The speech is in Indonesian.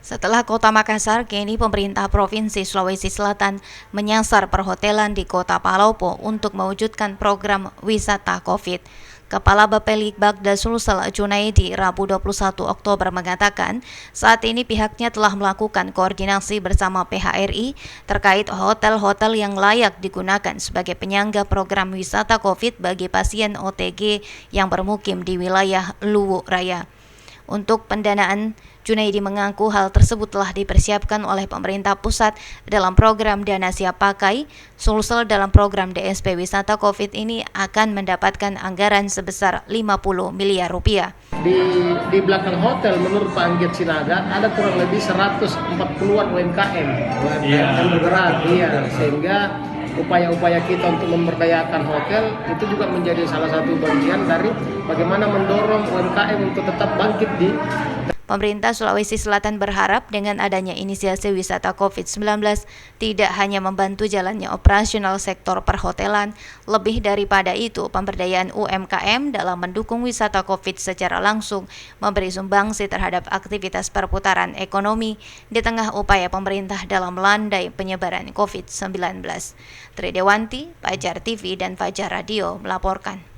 Setelah Kota Makassar, kini pemerintah Provinsi Sulawesi Selatan menyasar perhotelan di Kota Palopo untuk mewujudkan program wisata COVID. Kepala Bapelitbag Sulsel Junaidi Rabu 21 Oktober mengatakan, saat ini pihaknya telah melakukan koordinasi bersama PHRI terkait hotel-hotel yang layak digunakan sebagai penyangga program wisata COVID bagi pasien OTG yang bermukim di wilayah Luwu Raya. Untuk pendanaan, Junaidi mengaku hal tersebut telah dipersiapkan oleh pemerintah pusat dalam program Dana Siap Pakai. Sulsel dalam program DSP Wisata COVID ini akan mendapatkan anggaran sebesar 50 miliar rupiah. Di belakang hotel menurut Pak Anggit Sinaga ada kurang lebih 140-an UMKM yang bergerak, sehingga upaya-upaya kita untuk memberdayakan hotel itu juga menjadi salah satu bagian dari bagaimana mendorong UMKM untuk tetap bangkit di. Pemerintah Sulawesi Selatan berharap dengan adanya inisiasi wisata COVID-19 tidak hanya membantu jalannya operasional sektor perhotelan, lebih daripada itu pemberdayaan UMKM dalam mendukung wisata COVID secara langsung memberi sumbangsi terhadap aktivitas perputaran ekonomi di tengah upaya pemerintah dalam melandai penyebaran COVID-19. Tridewanti, Fajar TV dan Fajar Radio melaporkan.